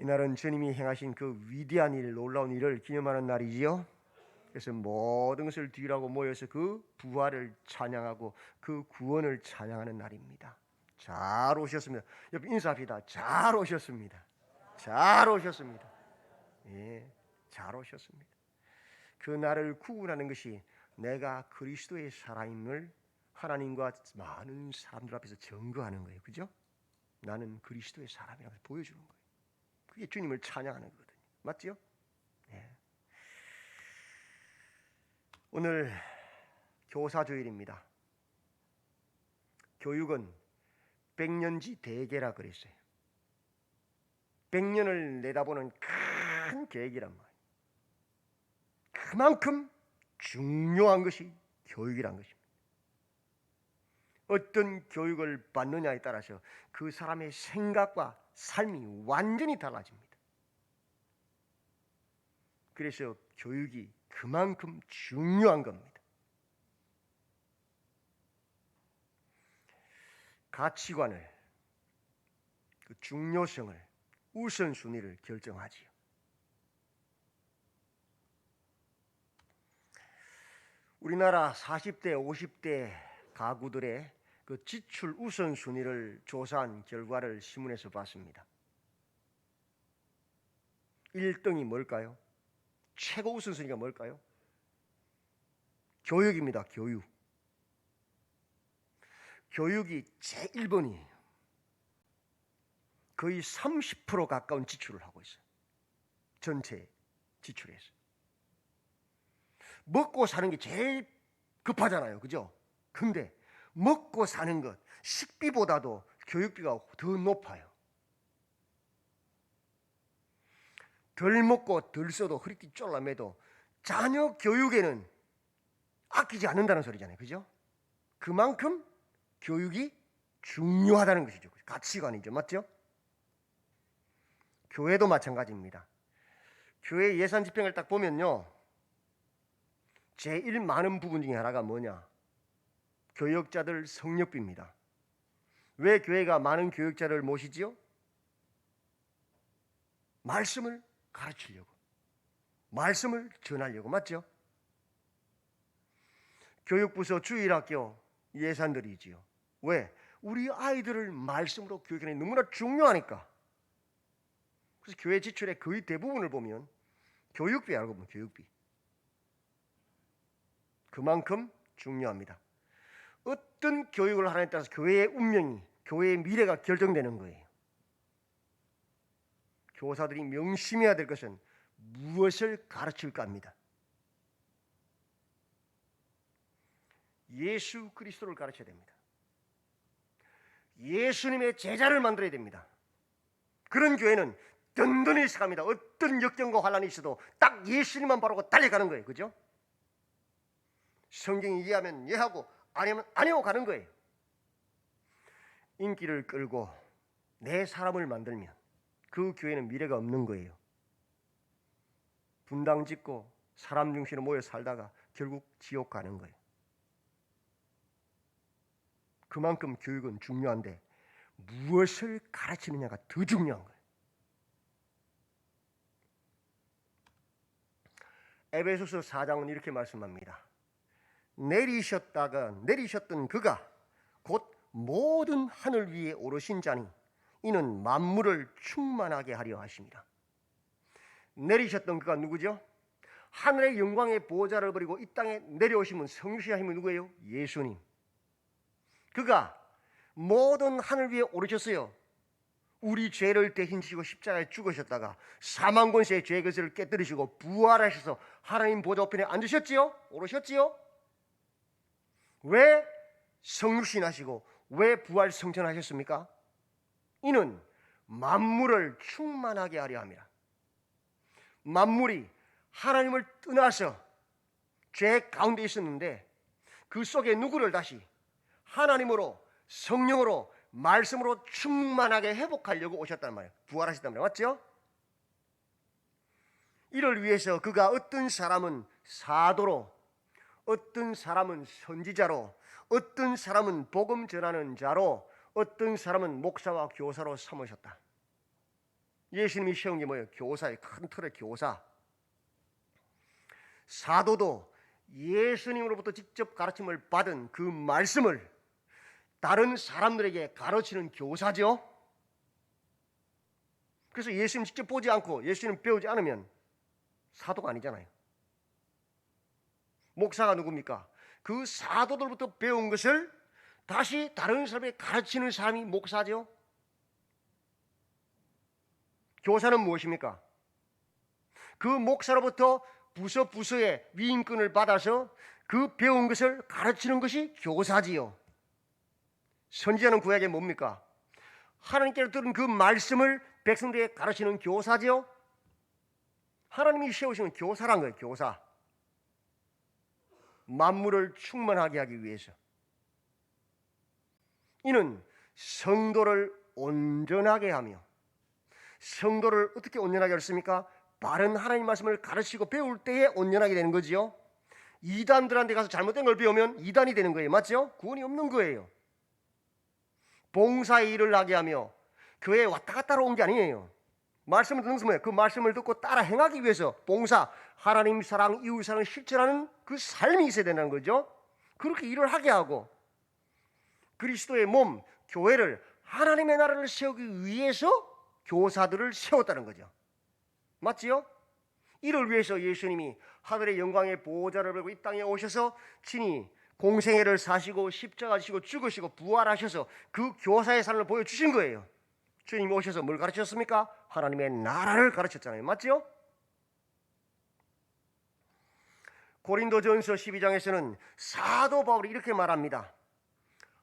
이날은 주님이 행하신 그 위대한 일, 놀라운 일을 기념하는 날이지요. 그래서 모든 것을 뒤라고 모여서 그 부활을 찬양하고 그 구원을 찬양하는 날입니다. 잘 오셨습니다. 여러분 인사합시다. 잘 오셨습니다. 잘 오셨습니다. 예, 잘 오셨습니다. 그 날을 구분하는 것이 내가 그리스도의 살아임을 하나님과 많은 사람들 앞에서 증거하는 거예요. 그죠? 나는 그리스도의 사람이라고 보여주는 거예요. 그게 주님을 찬양하는 거거든요. 맞죠? 예. 오늘 교사주일입니다. 교육은 백년지 대계라 그랬어요. 100년을 내다보는 큰 계획이란 말이에요. 그만큼 중요한 것이 교육이란 것입니다. 어떤 교육을 받느냐에 따라서 그 사람의 생각과 삶이 완전히 달라집니다. 그래서 교육이 그만큼 중요한 겁니다. 가치관을, 그 중요성을, 우선순위를 결정하지요. 우리나라 40대, 50대 가구들의 그 지출 우선순위를 조사한 결과를 신문에서 봤습니다. 1등이 뭘까요? 최고 우선순위가 뭘까요? 교육입니다. 교육. 교육이 제1번이에요. 거의 30% 가까운 지출을 하고 있어요. 전체 지출에서. 먹고 사는 게 제일 급하잖아요. 그죠? 근데 먹고 사는 것, 식비보다도 교육비가 더 높아요. 덜 먹고 덜 써도 허리띠 쫄라매도 자녀 교육에는 아끼지 않는다는 소리잖아요. 그죠? 그만큼 교육이 중요하다는 것이죠. 가치관이죠. 맞죠? 교회도 마찬가지입니다. 교회 예산 집행을 딱 보면요. 제일 많은 부분 중에 하나가 뭐냐? 교역자들 성역비입니다. 왜 교회가 많은 교역자를 모시지요? 말씀을 가르치려고. 말씀을 전하려고. 맞죠? 교육부서 주일학교 예산들이지요. 왜? 우리 아이들을 말씀으로 교육하는 게 너무나 중요하니까. 그래서 교회 지출의 거의 대부분을 보면 교육비 알고 보면 교육비. 그만큼 중요합니다. 어떤 교육을 하느냐에 따라서 교회의 운명이, 교회의 미래가 결정되는 거예요. 교사들이 명심해야 될 것은 무엇을 가르칠까 합니다. 예수 그리스도를 가르쳐야 됩니다. 예수님의 제자를 만들어야 됩니다. 그런 교회는 든든히 서갑니다. 어떤 역경과 환란이 있어도 딱 예수님만 바라고 달려가는 거예요. 그죠? 성경이 이해하면 이해하고 아니면 아니하고 가는 거예요. 인기를 끌고 내 사람을 만들면 그 교회는 미래가 없는 거예요. 분당 짓고 사람 중심으로 모여 살다가 결국 지옥 가는 거예요. 그만큼 교육은 중요한데 무엇을 가르치느냐가 더 중요한 거예요. 에베소서 4장은 이렇게 말씀합니다. 내리셨던 그가 곧 모든 하늘 위에 오르신 자니 이는 만물을 충만하게 하려 하십니다. 내리셨던 그가 누구죠? 하늘의 영광의 보좌를 버리고 이 땅에 내려오신 분, 성육신하신 분 누구예요? 예수님. 그가 모든 하늘 위에 오르셨어요. 우리 죄를 대신 지시고 십자가에 죽으셨다가 사망 권세의 죄의 것을 깨뜨리시고 부활하셔서 하나님 보좌 우편에 앉으셨지요? 오르셨지요? 왜 성육신하시고 왜 부활 성천하셨습니까? 이는 만물을 충만하게 하려 함이라. 만물이 하나님을 떠나서 죄 가운데 있었는데 그 속에 누구를 다시 하나님으로 성령으로 말씀으로 충만하게 회복하려고 오셨단 말이에요. 부활하셨단 말이에요. 맞죠? 이를 위해서 그가 어떤 사람은 사도로, 어떤 사람은 선지자로, 어떤 사람은 복음 전하는 자로, 어떤 사람은 목사와 교사로 삼으셨다. 예수님이 세운 게 뭐예요? 교사예요. 큰 틀의 교사. 사도도 예수님으로부터 직접 가르침을 받은 그 말씀을 다른 사람들에게 가르치는 교사죠. 그래서 예수님 직접 보지 않고 예수님 배우지 않으면 사도가 아니잖아요. 목사가 누굽니까? 그 사도들부터 배운 것을 다시 다른 사람에게 가르치는 사람이 목사죠. 교사는 무엇입니까? 그 목사로부터 부서의 위임권을 받아서 그 배운 것을 가르치는 것이 교사지요. 선지자는 구약에 뭡니까? 하나님께로 들은 그 말씀을 백성들에게 가르치는 교사지요. 하나님이 세우시는 교사란 거예요. 교사. 만물을 충만하게 하기 위해서. 이는 성도를 온전하게 하며, 성도를 어떻게 온전하게 했습니까? 바른 하나님 말씀을 가르치고 배울 때에 온전하게 되는 거지요. 이단들한테 가서 잘못된 걸 배우면 이단이 되는 거예요. 맞죠? 구원이 없는 거예요. 봉사의 일을 하게 하며 교회에 왔다 갔다 온 게 아니에요. 말씀을 듣는 것은 뭐예요? 그 말씀을 듣고 따라 행하기 위해서 봉사, 하나님 사랑, 이웃 사랑을 실천하는 그 삶이 있어야 된다는 거죠. 그렇게 일을 하게 하고 그리스도의 몸, 교회를 하나님의 나라를 세우기 위해서 교사들을 세웠다는 거죠. 맞지요? 이를 위해서 예수님이 하늘의 영광의 보호자를 들고 이 땅에 오셔서 친히 공생애를 사시고 십자가 지시고 죽으시고 부활하셔서 그 교사의 삶을 보여주신 거예요. 주님이 오셔서 뭘 가르치셨습니까? 하나님의 나라를 가르쳤잖아요. 맞죠? 고린도전서 12장에서는 사도 바울이 이렇게 말합니다.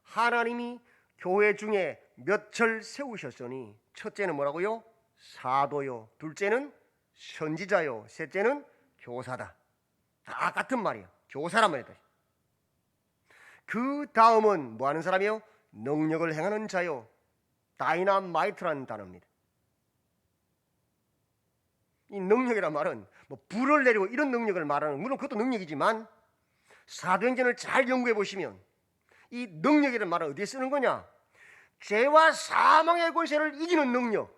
하나님이 교회 중에 몇을 세우셨으니 첫째는 뭐라고요? 사도요. 둘째는 선지자요. 셋째는 교사다. 다 같은 말이에요. 교사란 말이다. 그 다음은 뭐 하는 사람이요? 능력을 행하는 자요. 다이나마이트라는 단어입니다. 이 능력이란 말은 뭐 불을 내리고 이런 능력을 말하는, 물론 그것도 능력이지만 사도행전을 잘 연구해 보시면 이 능력이라는 말은 어디에 쓰는 거냐? 죄와 사망의 권세를 이기는 능력,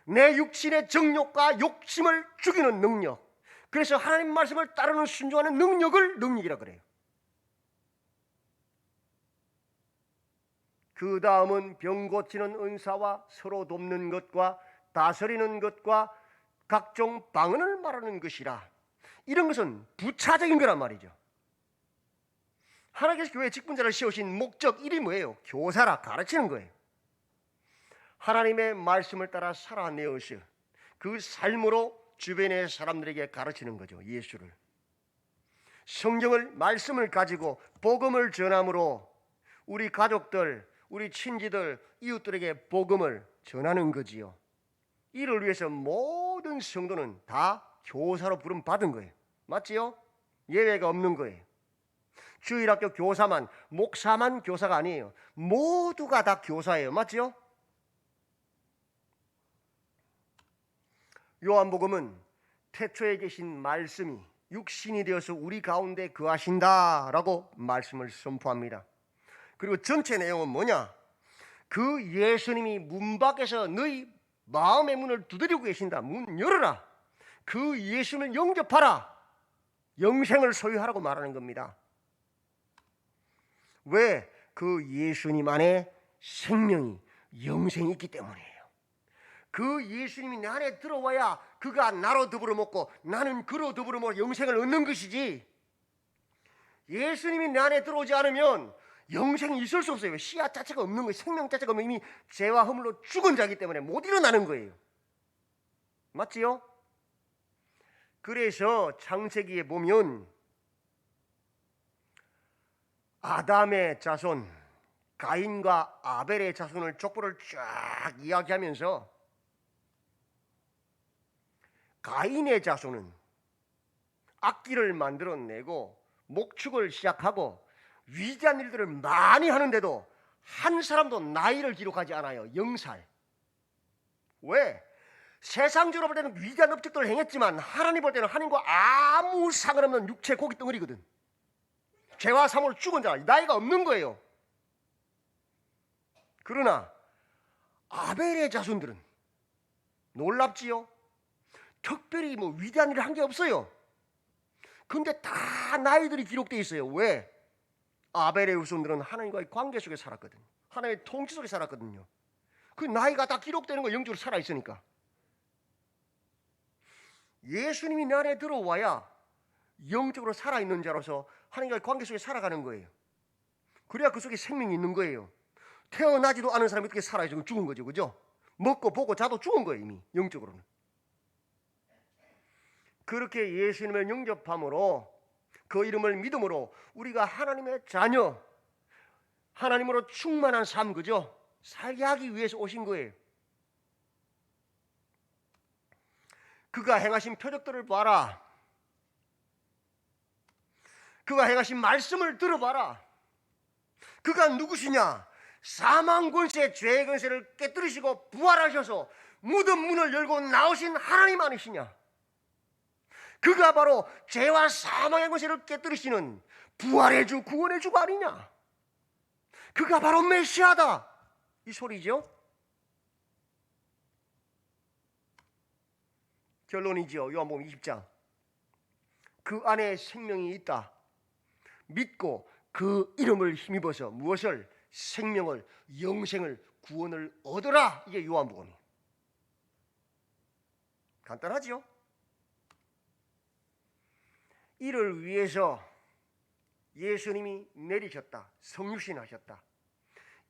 내 육신의 정욕과 욕심을 죽이는 능력, 그래서 하나님 말씀을 따르는 순종하는 능력을 능력이라 그래요. 그 다음은 병 고치는 은사와 서로 돕는 것과 다스리는 것과 각종 방언을 말하는 것이라. 이런 것은 부차적인 거란 말이죠. 하나님께서 교회 직분자를 세우신 목적 1이 뭐예요? 교사라, 가르치는 거예요. 하나님의 말씀을 따라 살아내어서 그 삶으로 주변의 사람들에게 가르치는 거죠. 예수를. 성경을, 말씀을 가지고 복음을 전함으로 우리 가족들, 우리 친지들, 이웃들에게 복음을 전하는 거지요. 이를 위해서 모든 성도는 다 교사로 부름 받은 거예요. 맞지요? 예외가 없는 거예요. 주일학교 교사만, 목사만 교사가 아니에요. 모두가 다 교사예요. 맞지요? 요한복음은 태초에 계신 말씀이 육신이 되어서 우리 가운데 거하신다라고 말씀을 선포합니다. 그리고 전체 내용은 뭐냐? 그 예수님이 문 밖에서 너희 마음의 문을 두드리고 계신다. 문 열어라. 그 예수님을 영접하라. 영생을 소유하라고 말하는 겁니다. 왜? 그 예수님 안에 생명이, 영생이 있기 때문이에요. 그 예수님이 내 안에 들어와야 그가 나로 더불어 먹고 나는 그로 더불어 먹어 영생을 얻는 것이지, 예수님이 내 안에 들어오지 않으면 영생이 있을 수 없어요. 씨앗 자체가 없는 거예요. 생명 자체가 없는, 이미 죄와 허물로 죽은 자이기 때문에 못 일어나는 거예요. 맞지요? 그래서 창세기에 보면 아담의 자손, 가인과 아벨의 자손을 족보를 쫙 이야기하면서 가인의 자손은 악기를 만들어내고 목축을 시작하고 위대한 일들을 많이 하는데도 한 사람도 나이를 기록하지 않아요. 0살. 왜? 세상적으로 볼 때는 위대한 업적들을 행했지만 하나님 볼 때는 하나님과 아무 상관없는 육체 고기 덩어리거든. 죄와 사모로 죽은 자, 나이가 없는 거예요. 그러나 아벨의 자손들은 놀랍지요? 특별히 뭐 위대한 일을 한 게 없어요. 근데 다 나이들이 기록되어 있어요. 왜? 아벨의 후손들은 하나님과의 관계 속에 살았거든요. 하나님의 통치 속에 살았거든요. 그 나이가 다 기록되는 거 영적으로 살아있으니까. 예수님이 내 안에 들어와야 영적으로 살아있는 자로서 하나님과의 관계 속에 살아가는 거예요. 그래야 그 속에 생명이 있는 거예요. 태어나지도 않은 사람이 어떻게 살아있으면 죽은 거죠. 그죠? 먹고 보고 자도 죽은 거예요. 이미 영적으로는. 그렇게 예수님을 영접함으로 그 이름을 믿음으로 우리가 하나님의 자녀, 하나님으로 충만한 삶, 그죠? 살게 하기 위해서 오신 거예요. 그가 행하신 표적들을 봐라. 그가 행하신 말씀을 들어봐라. 그가 누구시냐? 사망 권세, 죄의 권세를 깨뜨리시고 부활하셔서 무덤 문을 열고 나오신 하나님 아니시냐? 그가 바로 죄와 사망의 권세를 깨뜨리시는 부활의 주, 구원의 주가 아니냐? 그가 바로 메시아다. 이 소리죠. 결론이죠. 요한복음 20장. 그 안에 생명이 있다. 믿고 그 이름을 힘입어서 무엇을? 생명을, 영생을, 구원을 얻어라. 이게 요한복음이에요. 간단하지요? 이를 위해서 예수님이 내리셨다. 성육신하셨다.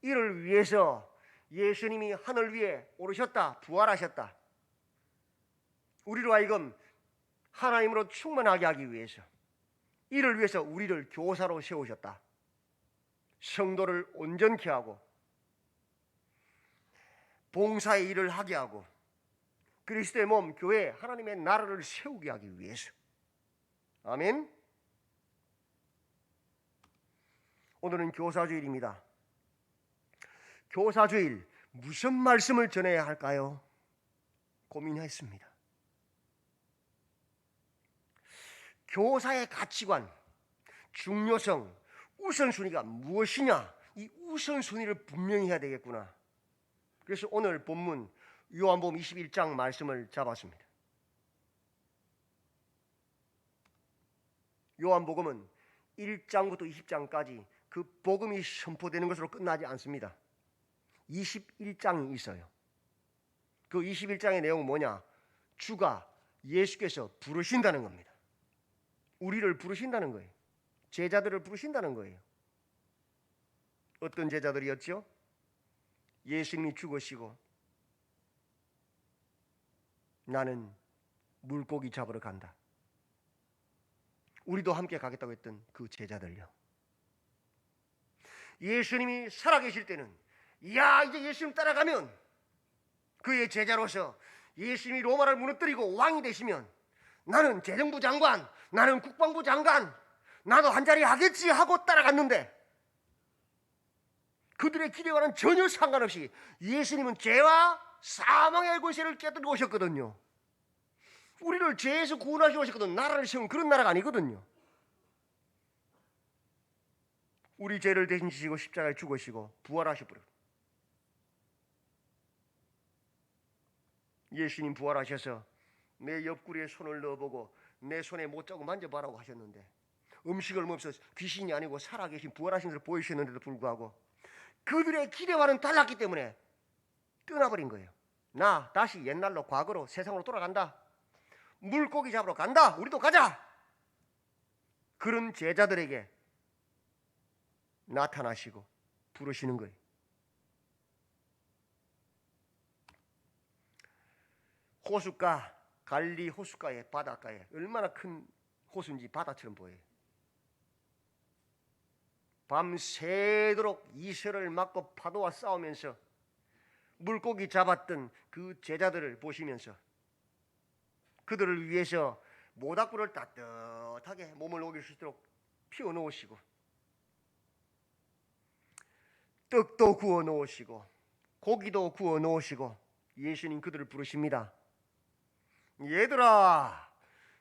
이를 위해서 예수님이 하늘 위에 오르셨다. 부활하셨다. 우리로 하여금 하나님으로 충만하게 하기 위해서, 이를 위해서 우리를 교사로 세우셨다. 성도를 온전케 하고 봉사의 일을 하게 하고 그리스도의 몸 교회 하나님의 나라를 세우게 하기 위해서. 아멘. 오늘은 교사주일입니다. 교사주일 무슨 말씀을 전해야 할까요? 고민했습니다. 교사의 가치관, 중요성, 우선순위가 무엇이냐? 이 우선순위를 분명히 해야 되겠구나. 그래서 오늘 본문 요한복음 21장 말씀을 잡았습니다. 요한복음은 1장부터 20장까지 그 복음이 선포되는 것으로 끝나지 않습니다. 21장이 있어요. 그 21장의 내용은 뭐냐? 주가 예수께서 부르신다는 겁니다. 우리를 부르신다는 거예요. 제자들을 부르신다는 거예요. 어떤 제자들이었죠? 예수님이 죽으시고 나는 물고기 잡으러 간다. 우리도 함께 가겠다고 했던 그 제자들요. 예수님이 살아계실 때는 야 이제 예수님 따라가면 그의 제자로서 예수님이 로마를 무너뜨리고 왕이 되시면 나는 재정부 장관, 나는 국방부 장관, 나도 한 자리 하겠지 하고 따라갔는데 그들의 기대와는 전혀 상관없이 예수님은 죄와 사망의 권세를 깨뜨리고 오셨거든요. 우리를 죄에서 구원하시고 오셨거든. 나라를 세운 그런 나라가 아니거든요. 우리 죄를 대신 지시고 십자가에 죽으시고 부활하셔버려. 예수님 부활하셔서 내 옆구리에 손을 넣어보고 내 손에 못 자고 만져봐라고 하셨는데 음식을 먹으면서 귀신이 아니고 살아계신 부활하신 것을 보이셨는데도 불구하고 그들의 기대와는 달랐기 때문에 떠나버린 거예요. 나 다시 옛날로 과거로 세상으로 돌아간다. 물고기 잡으러 간다. 우리도 가자. 그런 제자들에게 나타나시고 부르시는 거예요. 호숫가, 갈리 호숫가의 바닷가에 얼마나 큰 호수인지 바다처럼 보여요. 밤새도록 이슬을 맞고 파도와 싸우면서 물고기 잡았던 그 제자들을 보시면서 그들을 위해서 모닥불을 따뜻하게 몸을 녹일 수 있도록 피워놓으시고 떡도 구워 놓으시고 고기도 구워 놓으시고 예수님 그들을 부르십니다. 얘들아,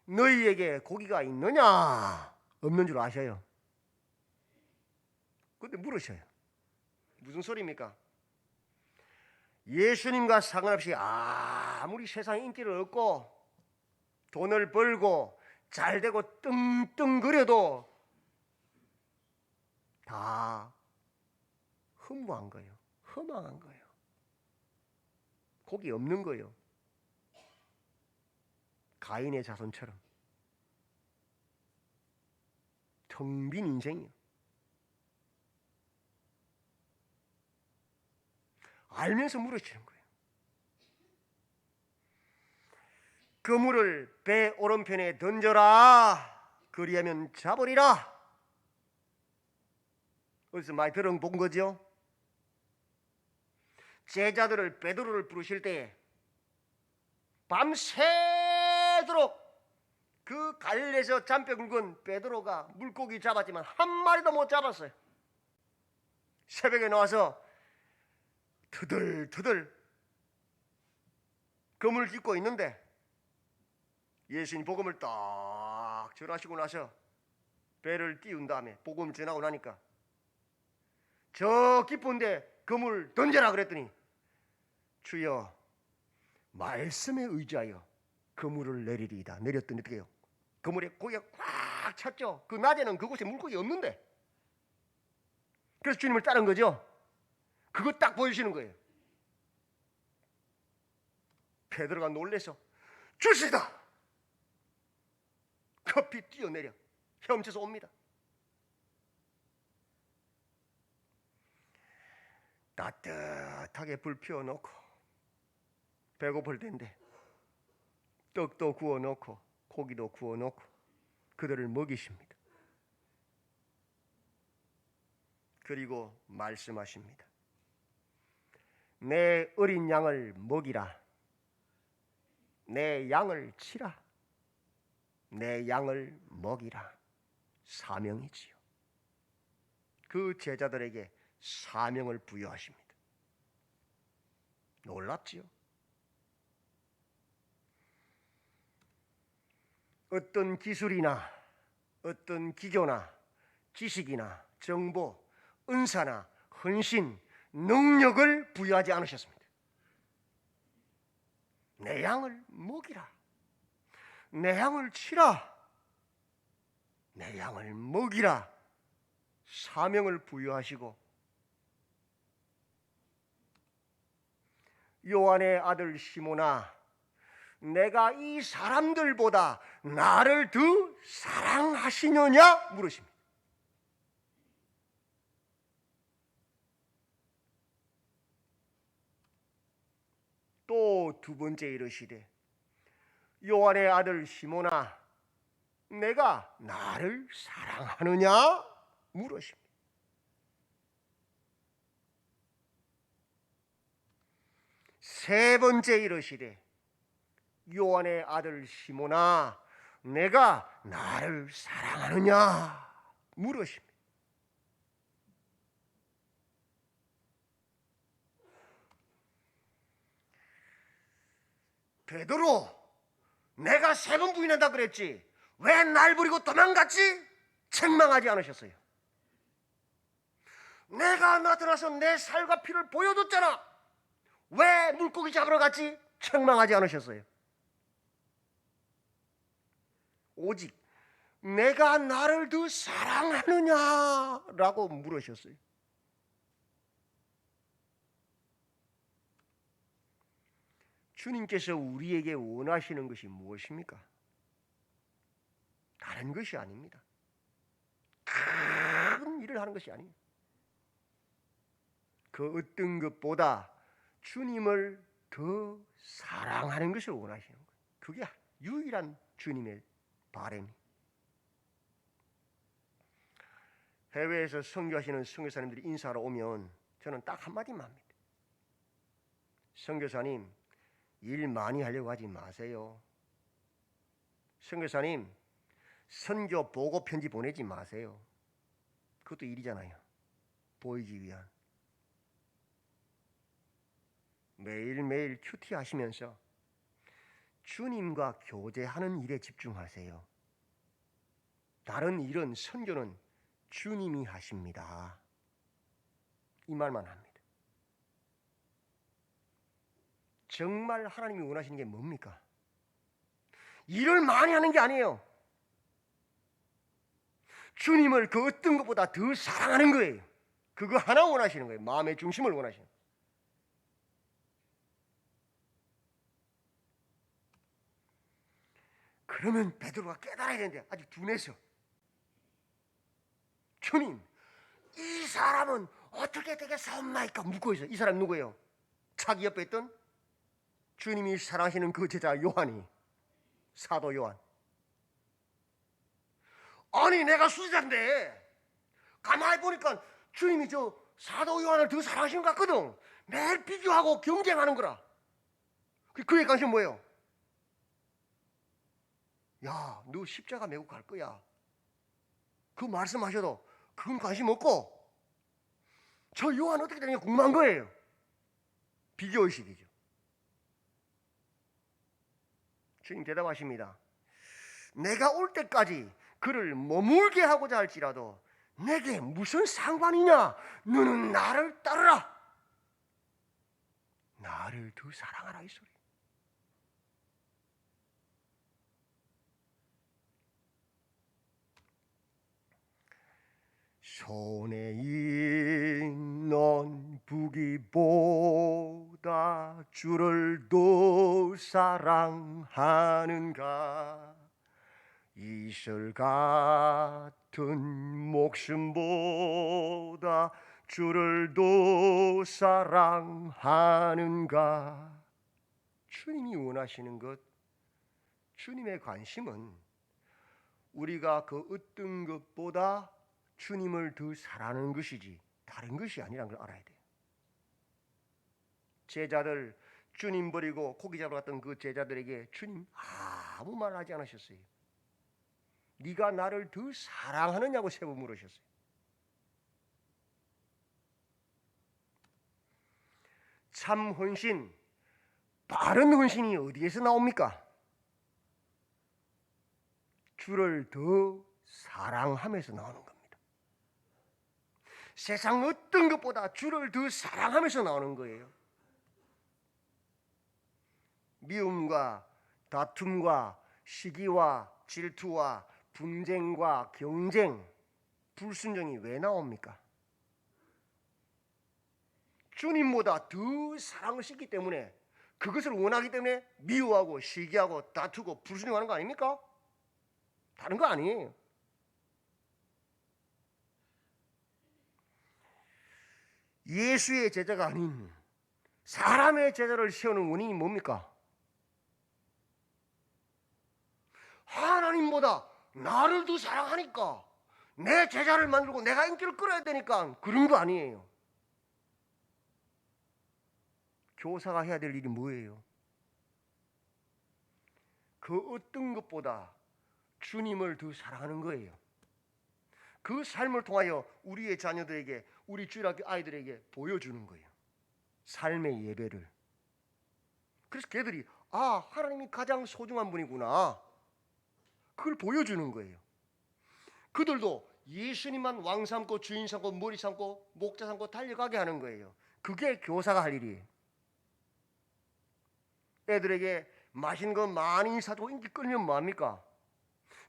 너희에게 고기가 있느냐? 없는 줄 아셔요. 근데 물으셔요. 무슨 소리입니까? 예수님과 상관없이 아무리 세상에 인기를 얻고 돈을 벌고 잘되고 떵떵거려도 다 허무한 거예요. 허망한 거예요. 복이 없는 거예요. 가인의 자손처럼 텅 빈 인생이요. 알면서 물어치는 거예요. 그물을 배 오른편에 던져라. 그리하면 잡으리라. 어디서 많이 들어본 거죠? 제자들을 베드로를 부르실 때 밤새도록 그 갈릴리에서 잔뼈 굵은 베드로가 물고기 잡았지만 한 마리도 못 잡았어요. 새벽에 나와서 터들터들 그물 깃고 있는데 예수님 복음을 딱 전하시고 나서 배를 띄운 다음에 복음을 전하고 나니까 저 깊은데 그물 던져라 그랬더니 주여 말씀에 의지하여 그물을 내리리이다. 내렸더니 어떻게 해요? 그물에 고기가 꽉 찼죠. 그 낮에는 그곳에 물고기 없는데 그래서 주님을 따른 거죠. 그거 딱 보여주시는 거예요. 베드로가 놀래서 주시다. 급히 뛰어내려 헤엄쳐서 옵니다. 따뜻하게 불 피워놓고 배고플 텐데 떡도 구워놓고 고기도 구워놓고 그들을 먹이십니다. 그리고 말씀하십니다. 내 어린 양을 먹이라. 내 양을 치라. 내 양을 먹이라. 사명이지요. 그 제자들에게 사명을 부여하십니다. 놀랍지요? 어떤 기술이나 어떤 기교나 지식이나 정보, 은사나 헌신, 능력을 부여하지 않으셨습니다. 내 양을 먹이라. 내 양을 치라. 내 양을 먹이라. 사명을 부여하시고 요한의 아들 시몬아, 내가 이 사람들보다 나를 더 사랑하시느냐 물으십니다. 또 두 번째 이르시되 요한의 아들 시몬아, 내가 나를 사랑하느냐 물으십니다. 세 번째 이르시되 요한의 아들 시몬아, 내가 나를 사랑하느냐 물으십니다. 베드로, 내가 세 번 부인한다 그랬지 왜 날 버리고 도망갔지? 책망하지 않으셨어요. 내가 나타나서 내 살과 피를 보여줬잖아. 왜 물고기 잡으러 갔지? 책망하지 않으셨어요. 오직 내가 나를 더 사랑하느냐라고 물으셨어요. 주님께서 우리에게 원하시는 것이 무엇입니까? 다른 것이 아닙니다. 큰 일을 하는 것이 아닙니다. 그 어떤 것보다 주님을 더 사랑하는 것을 원하시는 거예요. 그게 유일한 주님의 바람이. 해외에서 선교하시는 선교사님들이 인사하러 오면 저는 딱 한마디만 합니다. 선교사님, 일 많이 하려고 하지 마세요. 선교사님, 선교 보고 편지 보내지 마세요. 그것도 일이잖아요. 보이기 위한. 매일매일 큐티 하시면서 주님과 교제하는 일에 집중하세요. 다른 일은, 선교는 주님이 하십니다. 이 말만 합니다. 정말 하나님이 원하시는 게 뭡니까? 일을 많이 하는 게 아니에요. 주님을 그 어떤 것보다 더 사랑하는 거예요. 그거 하나 원하시는 거예요. 마음의 중심을 원하시는 거예요. 그러면 베드로가 깨달아야 되는데 아직 둔해서, 주님, 이 사람은 어떻게 되겠사옵나이까 묻고 있어요. 이 사람 누구예요? 자기 옆에 있던 주님이 사랑하시는 그 제자 요한이, 사도 요한. 아니 내가 수제자인데 가만히 보니까 주님이 저 사도 요한을 더 사랑하시는 것 같거든. 매일 비교하고 경쟁하는 거라. 그의 관심 뭐예요? 야, 너 십자가 메고 갈 거야. 그 말씀하셔도 그건 관심 없고, 저 요한 어떻게 되느냐 궁금한 거예요. 비교의식이죠. 주님 대답하십니다. 내가 올 때까지 그를 머물게 하고자 할지라도 내게 무슨 상관이냐? 너는 나를 따르라. 나를 더 사랑하라 이 소리. 손에 있는 부귀보다 주를 더 사랑하는가? 이슬 같은 목숨보다 주를 더 사랑하는가? 주님이 원하시는 것, 주님의 관심은 우리가 그 어떤 것보다 주님을 더 사랑하는 것이지 다른 것이 아니라는 걸 알아야 돼요. 제자들, 주님 버리고 고기 잡으러 갔던 그 제자들에게 주님 아무 말 하지 않으셨어요. 네가 나를 더 사랑하느냐고 세 번 물으셨어요. 참 헌신, 바른 헌신이 어디에서 나옵니까? 주를 더 사랑하면서 나오는 겁니다. 세상 어떤 것보다 주를 더 사랑하면서 나오는 거예요. 미움과 다툼과 시기와 질투와 분쟁과 경쟁, 불순종이 왜 나옵니까? 주님보다 더 사랑을 싣기 때문에, 그것을 원하기 때문에 미워하고 시기하고 다투고 불순종하는 거 아닙니까? 다른 거 아니에요. 예수의 제자가 아닌 사람의 제자를 세우는 원인이 뭡니까? 하나님보다 나를 더 사랑하니까, 내 제자를 만들고 내가 인기를 끌어야 되니까 그런 거 아니에요. 교사가 해야 될 일이 뭐예요? 그 어떤 것보다 주님을 더 사랑하는 거예요. 그 삶을 통하여 우리의 자녀들에게, 우리 주일학교 아이들에게 보여주는 거예요. 삶의 예배를. 그래서 걔들이 하나님이 가장 소중한 분이구나, 그걸 보여주는 거예요. 그들도 예수님만 왕 삼고 주인 삼고 머리 삼고 목자 삼고 달려가게 하는 거예요. 그게 교사가 할 일이에요. 애들에게 맛있는 거 많이 사주고 인기 끌면 뭐합니까?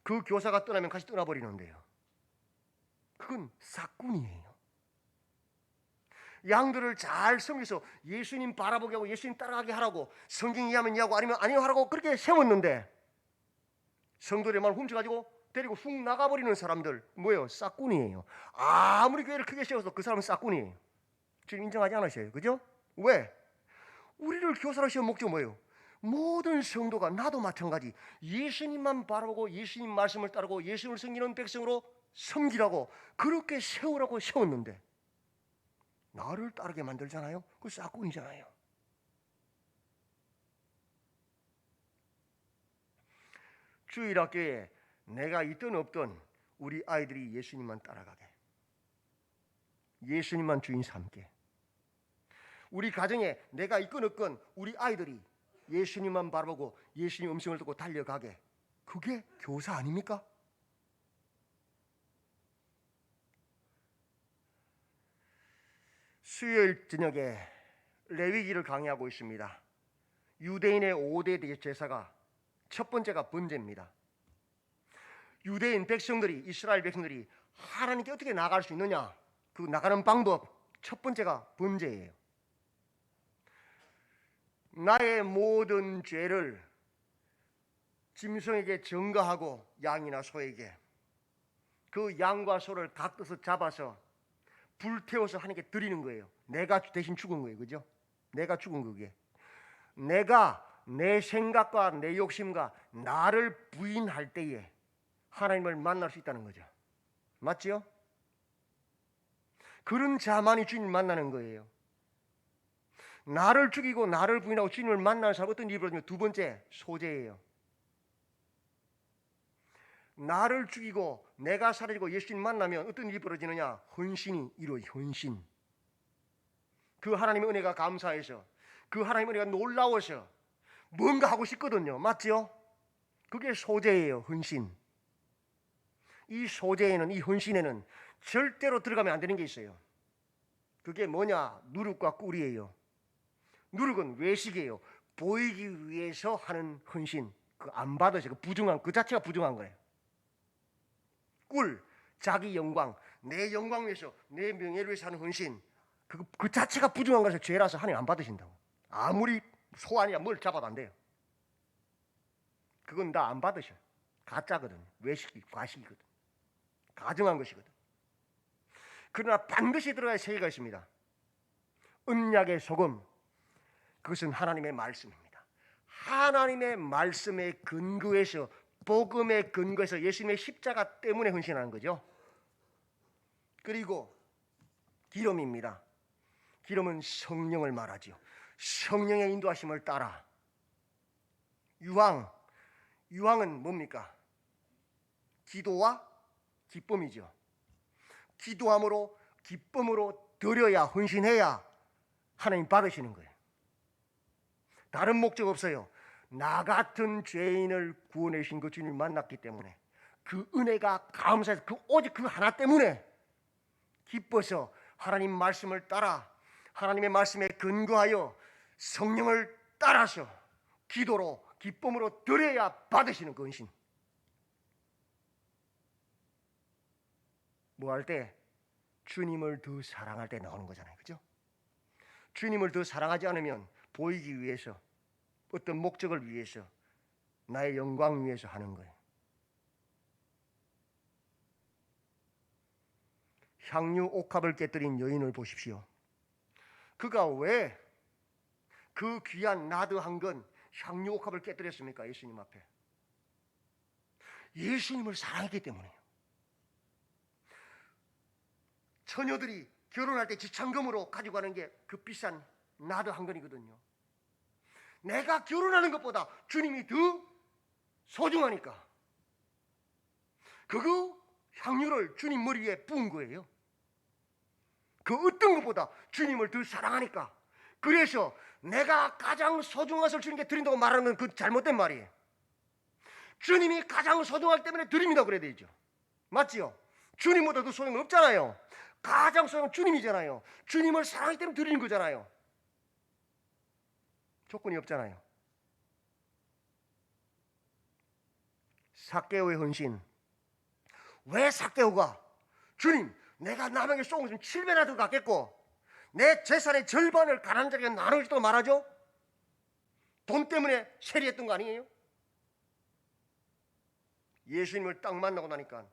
그 교사가 떠나면 같이 떠나버리는데요. 그건 싹군이에요. 양들을 잘 섬겨서 예수님 바라보게 하고 예수님 따라가게 하라고, 성경 이해하면 이해하고 아니면 아니요 하라고 그렇게 세웠는데, 성도들의 말을 훔쳐가지고 데리고 훅 나가버리는 사람들 뭐예요? 싹군이에요. 아무리 교회를 크게 세워서 그 사람은 싹군이에요. 지금 인정하지 않으셔요. 그죠? 왜? 우리를 교사로 세운 목적 뭐예요? 모든 성도가, 나도 마찬가지, 예수님만 바라보고 예수님 말씀을 따르고 예수님을 섬기는 백성으로 섬기라고, 그렇게 세우라고 세웠는데 나를 따르게 만들잖아요. 그 싹군이잖아요. 주일학교에 내가 있든 없든 우리 아이들이 예수님만 따라가게, 예수님만 주인 삼게, 우리 가정에 내가 있건 없건 우리 아이들이 예수님만 바라보고 예수님 음성을 듣고 달려가게, 그게 교사 아닙니까? 수요일 저녁에 레위기를 강의하고 있습니다. 유대인의 5대 제사가 첫 번째가 번제입니다. 유대인 백성들이, 이스라엘 백성들이 하나님께 어떻게 나갈 수 있느냐, 그 나가는 방법 첫 번째가 번제예요. 나의 모든 죄를 짐승에게 전가하고, 양이나 소에게 그 양과 소를 각져서 잡아서 불태워서 하나님께 드리는 거예요. 내가 대신 죽은 거예요. 그죠? 내가 죽은 그게. 내가 내 생각과 내 욕심과 나를 부인할 때에 하나님을 만날 수 있다는 거죠. 맞지요? 그런 자만이 주님을 만나는 거예요. 나를 죽이고 나를 부인하고 주님을 만나는 사람 어떤 일이 벌어지면 두 번째 소재예요. 나를 죽이고 내가 사라지고 예수님 만나면 어떤 일이 벌어지느냐? 헌신이 이루어요. 헌신. 그 하나님의 은혜가 감사해서, 그 하나님의 은혜가 놀라워서 뭔가 하고 싶거든요. 맞죠? 그게 소재예요. 헌신. 이 소재에는, 이 헌신에는 절대로 들어가면 안 되는 게 있어요. 그게 뭐냐? 누룩과 꿀이에요. 누룩은 외식이에요. 보이기 위해서 하는 헌신. 그 안 받으셔. 그 부정한, 그 자체가 부정한 거예요. 꿀, 자기 영광, 내 영광 위해서, 내 명예를 위해서 하는 헌신. 그 자체가 부정한 거라서 죄라서 하나님 안 받으신다고. 아무리 소환이야 뭘 잡아도 안 돼요. 그건 다 안 받으셔. 가짜거든. 외식이, 과식이거든. 가정한 것이거든. 그러나 반드시 들어갈 세 개가 있습니다. 언약의 소금, 그것은 하나님의 말씀입니다. 하나님의 말씀에 근거해서, 복음에 근거해서 예수님의 십자가 때문에 헌신하는 거죠. 그리고 기름입니다. 기름은 성령을 말하지요. 성령의 인도하심을 따라. 유황은 뭡니까? 기도와 기쁨이죠. 기도함으로, 기쁨으로 드려야, 헌신해야 하나님 받으시는 거예요. 다른 목적 없어요. 나 같은 죄인을 구원해 주신 그 주님을 만났기 때문에, 그 은혜가 감사해서, 오직 그 하나 때문에 기뻐서 하나님 말씀을 따라, 하나님의 말씀에 근거하여 성령을 따라서 기도로, 기쁨으로 드려야 받으시는 그 헌신. 뭐 할 때? 주님을 더 사랑할 때 나오는 거잖아요. 그죠? 주님을 더 사랑하지 않으면 보이기 위해서, 어떤 목적을 위해서, 나의 영광 위해서 하는 거예요. 향유 옥합을 깨뜨린 여인을 보십시오. 그가 왜 그 귀한 나드한 건 향유 옥합을 깨뜨렸습니까? 예수님 앞에. 예수님을 사랑했기 때문에요. 처녀들이 결혼할 때 지참금으로 가지고 가는 게 그 비싼 나드한 건이거든요. 내가 결혼하는 것보다 주님이 더 소중하니까 그 향유를 주님 머리 위에 부은 거예요. 그 어떤 것보다 주님을 더 사랑하니까. 그래서 내가 가장 소중한 것을 주님께 드린다고 말하는 건 그 잘못된 말이에요. 주님이 가장 소중하기 때문에 드립니다 그래야 되죠. 맞지요? 주님보다 더 소중한 건 없잖아요. 가장 소중한 주님이잖아요. 주님을 사랑하기 때문에 드리는 거잖아요. 조건이 없잖아요. 삭개오의 헌신. 왜 삭개오가 주님, 내가 남에게 쏜 것은 7배나 더 갖겠고 내 재산의 절반을 가난한 자에게 나누겠다고 말하죠? 돈 때문에 세리했던 거 아니에요? 예수님을 딱 만나고 나니까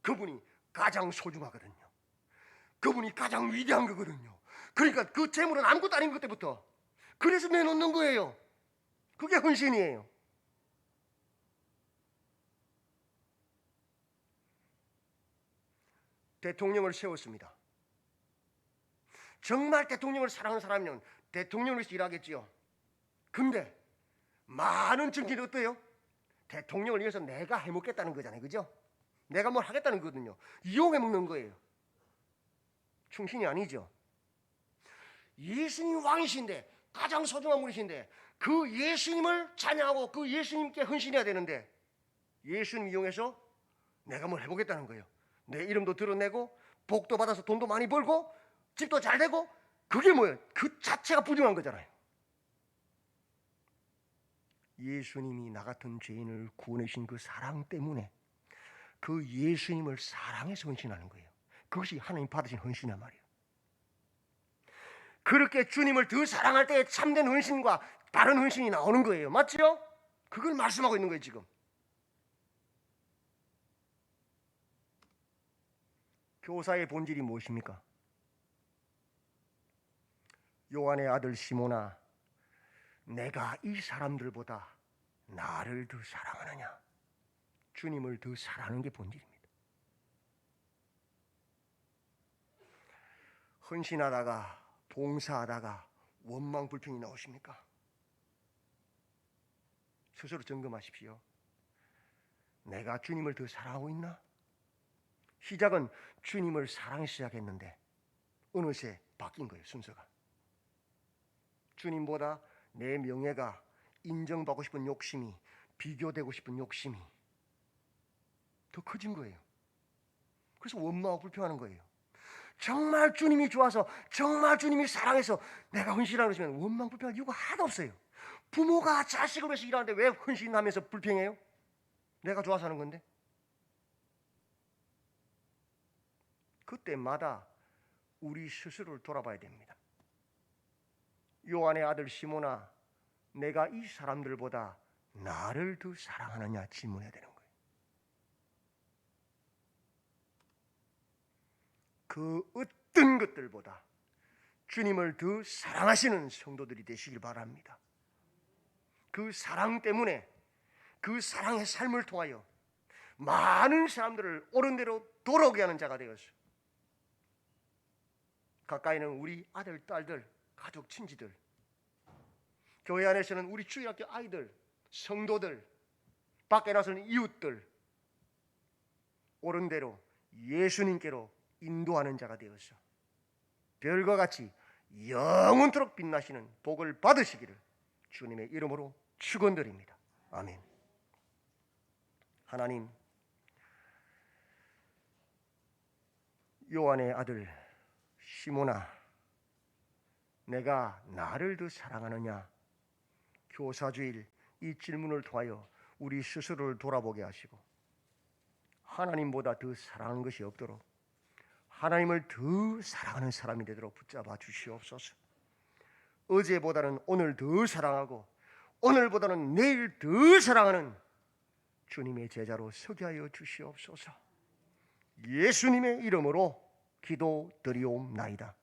그분이 가장 소중하거든요. 그분이 가장 위대한 거거든요. 그러니까 그 재물은 아무것도 아닌 것 때부터 그래서 내놓는 거예요. 그게 헌신이에요. 대통령을 세웠습니다. 정말 대통령을 사랑하는 사람이면 대통령을 위해서 일하겠지요. 근데 많은 정치인이 어때요? 대통령을 위해서 내가 해먹겠다는 거잖아요. 그죠? 내가 뭘 하겠다는 거거든요. 이용해먹는 거예요. 충신이 아니죠. 예수님 왕이신데, 가장 소중한 분이신데 그 예수님을 찬양하고 그 예수님께 헌신해야 되는데 예수님 이용해서 내가 뭘 해보겠다는 거예요. 내 이름도 드러내고 복도 받아서 돈도 많이 벌고 집도 잘 되고, 그게 뭐예요? 그 자체가 부정한 거잖아요. 예수님이 나 같은 죄인을 구원해 주신 그 사랑 때문에 그 예수님을 사랑해서 헌신하는 거예요. 그것이 하나님 받으신 헌신이란 말이에요. 그렇게 주님을 더 사랑할 때 참된 헌신과 다른 헌신이 나오는 거예요. 맞죠? 그걸 말씀하고 있는 거예요 지금. 교사의 본질이 무엇입니까? 요한의 아들 시몬아, 내가 이 사람들보다 나를 더 사랑하느냐? 주님을 더 사랑하는 게 본질입니다. 헌신하다가 봉사하다가 원망 불평이 나오십니까? 스스로 점검하십시오. 내가 주님을 더 사랑하고 있나? 시작은 주님을 사랑해서 시작했는데 어느새 바뀐 거예요. 순서가. 주님보다 내 명예가 인정받고 싶은 욕심이, 비교되고 싶은 욕심이 더 커진 거예요. 그래서 원망하고 불평하는 거예요. 정말 주님이 좋아서, 정말 주님이 사랑해서 내가 헌신하는 것이면 원망 불평할 이유가 하나도 없어요. 부모가 자식을 위해서 일하는데 왜 헌신하면서 불평해요? 내가 좋아서 하는 건데. 그때마다 우리 스스로를 돌아봐야 됩니다. 요한의 아들 시몬아, 내가 이 사람들보다 나를 더 사랑하느냐 질문해야 되는 거예요. 그 어떤 것들보다 주님을 더 사랑하시는 성도들이 되시길 바랍니다. 그 사랑 때문에, 그 사랑의 삶을 통하여 많은 사람들을 옳은 대로 돌아오게 하는 자가 되어서 가까이는 우리 아들, 딸들, 가족, 친지들, 교회 안에서는 우리 주일학교 아이들, 성도들, 밖에 나서는 이웃들, 옳은 대로 예수님께로 인도하는 자가 되어서 별과 같이 영원토록 빛나시는 복을 받으시기를 주님의 이름으로 축원드립니다. 아멘. 하나님, 요한의 아들 시몬아, 내가 나를 더 사랑하느냐? 교사주일 이 질문을 통하여 우리 스스로를 돌아보게 하시고 하나님보다 더 사랑하는 것이 없도록 하나님을 더 사랑하는 사람이 되도록 붙잡아 주시옵소서. 어제보다는 오늘 더 사랑하고 오늘보다는 내일 더 사랑하는 주님의 제자로 서게 하여 주시옵소서. 예수님의 이름으로 기도드리옵나이다.